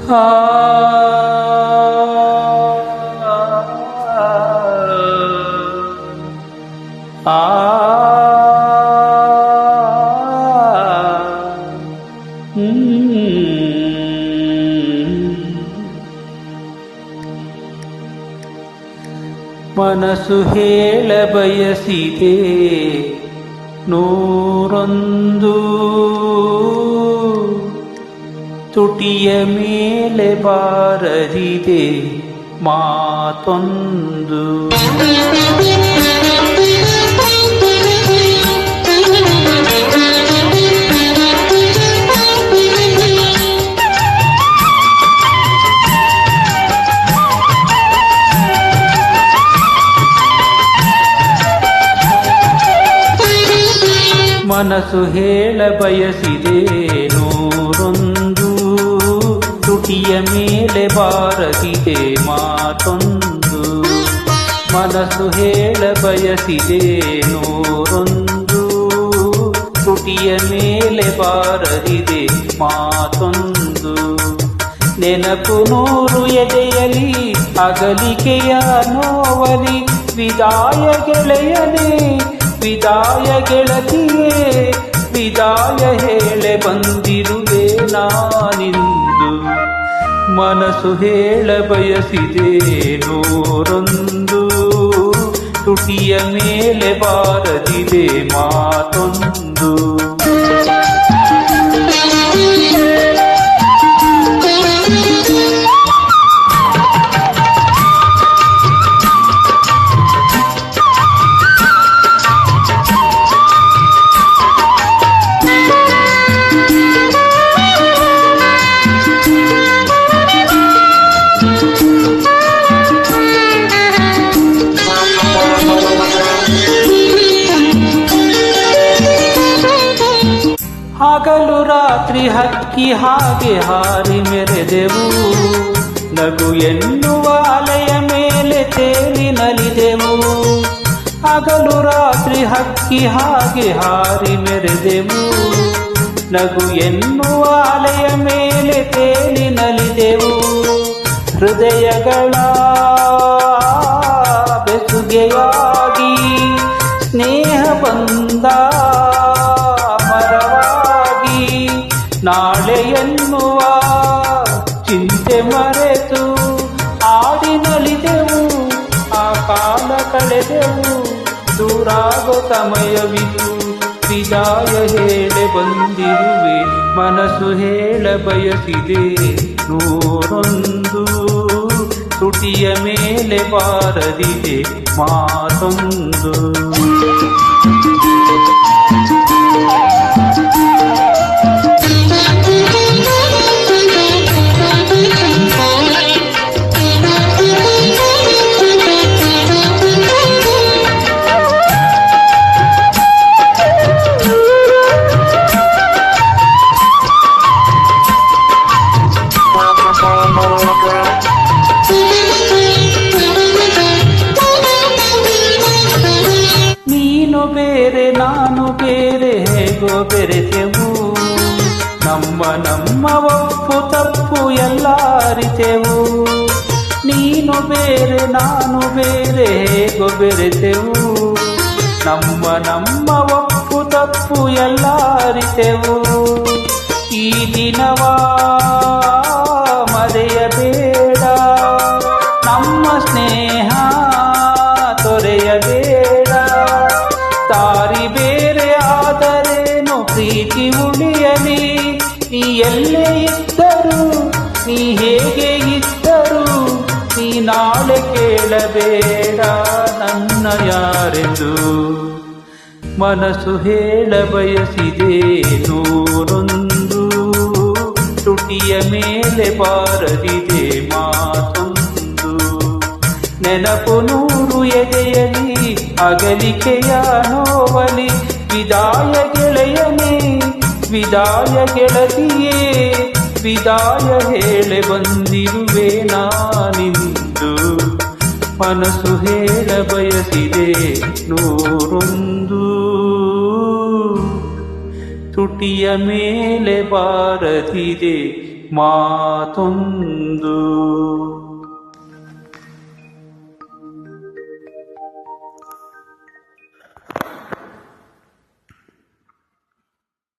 ಆ ಆ ಮನಸ್ಸು ಹೇಳ ಬಯಸಿದೆ ನೂರೊಂದು, ತುಟಿಯ ಮೇಲೆ ಬಾರದಿದೆ ಮಾತೊಂದು. ಮನಸ್ಸು ಹೇಳ ಬಯಸಿದೆ ನೂರೊಂದು, ತುಟಿಯ ಮೇಲೆ ಬಾರದಿದೆ ಮಾತೊಂದು. ಮನಸ್ಸು ಹೇಳ ಬಯಸಿದೆ ನೂರೊಂದು, ತುಟಿಯ ಮೇಲೆ ಬಾರದಿದೆ ಮಾತೊಂದು. ನೆನಪು ನೂರು ಎದೆಯಲಿ ಅಗಲಿಕೆಯ ನೋವಲಿ, ವಿದಾಯ ಗೆಳೆಯನೇ ವಿದಾಯ ಗೆಳತಿಯೇ, ವಿದಾಯ ಹೇಳೆ ಬಂದಿರುವೆ ನಾನಿಂದು. ಮನಸ್ಸು ಹೇಳ ಬಯಸಿದೆ ನೂರೊಂದು, ತುಟಿಯ ಮೇಲೆ ಬಾರದಿದೆ ಮಾತೊಂದು. ಹಗಲು ರಾತ್ರಿ ಹಕ್ಕಿ ಹಾಗೆ ಹಾರಿ ಮೆರೆದೆವು, ನಗು ಎನ್ನುವ ಅಲೆಯ ಮೇಲೆ ತೇಲಿ ನಲಿದೆವು. ಹಗಲು ರಾತ್ರಿ ಹಕ್ಕಿ ಹಾಗೆ ಹಾರಿ ಮೆರೆದೆವು, ನಗು ಎನ್ನುವ ಅಲೆಯ ಮೇಲೆ ತೇಲಿ ನಲಿದೆವು. ಹೃದಯಗಳ ಬೆಸುಗೆಯಾಗಿ ಸ್ನೇಹ ಬಂದ ಮರವಾಗಿ, ನಾಳೆ ಎನ್ನುವ ಚಿಂತೆ ಮರೆತು ಆಡಿ ನಲಿದೆವು. ಆ ಕಾಲ ಕಳೆದೆವು, ದೂರಾಗೋ ಸಮಯವಿದು, ವಿದಾಯ ಹೇಳೆ ಬಂದಿರುವೆ. ಮನಸ್ಸು ಹೇಳ ಬಯಸಿದೆ ನೂರೊಂದು, ತುಟಿಯ ಮೇಲೆ ಬಾರದಿದೆ ಮಾತೊಂದು. ನೀನು ಬೇರೆ ನಾನು ಬೇರೆ ಹೇಗೋ ಬೆರೆತೆವು, ನಮ್ಮ ಒಪ್ಪು ತಪ್ಪು ಎಲ್ಲ ಅರಿತೆವು. ನೀನು ಬೇರೆ ನಾನು ಬೇರೆ ಹೇಗೋ ಬೆರೆತೆವು, ನಮ್ಮ ಒಪ್ಪು ತಪ್ಪು ಎಲ್ಲ ಅರಿತೆವು. ಈ ದಿನವಾ ಮರೆಯಬೇಡ, ನಮ್ಮ ಸ್ನೇಹ ತೊರೆಯಬೇಡ. ದಾರಿ ಬೇರೆ ಆದರೇನು ಪ್ರೀತಿ ಉಳಿಯಲಿ, ನೀ ಎಲ್ಲೇ ಇದ್ದರು ನೀ ಹೇಗೆ ಇದ್ದರು, ನೀ ನಾಳೆ ಕೇಳಬೇಡ ನನ್ನ ಯಾರೆಂದು. ಮನಸ್ಸು ಹೇಳ ಬಯಸಿದೆ ನೂರೊಂದು, ತುಟಿಯ ಮೇಲೆ ಬಾರದಿದೆ ಮಾತೊಂದು. ನೆನಪು ನೂರು ಎದೆಯಲಿ ಅಗಲಿಕೆಯ ನೋವಲಿ, ವಿದಾಯ ಗೆಳೆಯನೇ ವಿದಾಯ ಗೆಳತಿಯೇ, ವಿದಾಯ ಹೇಳೆ ಬಂದಿರುವೆ ನಾನಿಂದು. ಮನಸ್ಸು ಹೇಳ ಬಯಸಿದೆ ನೂರೊಂದು, ತುಟಿಯ ಮೇಲೆ ಬಾರದಿದೆ ಮಾತೊಂದು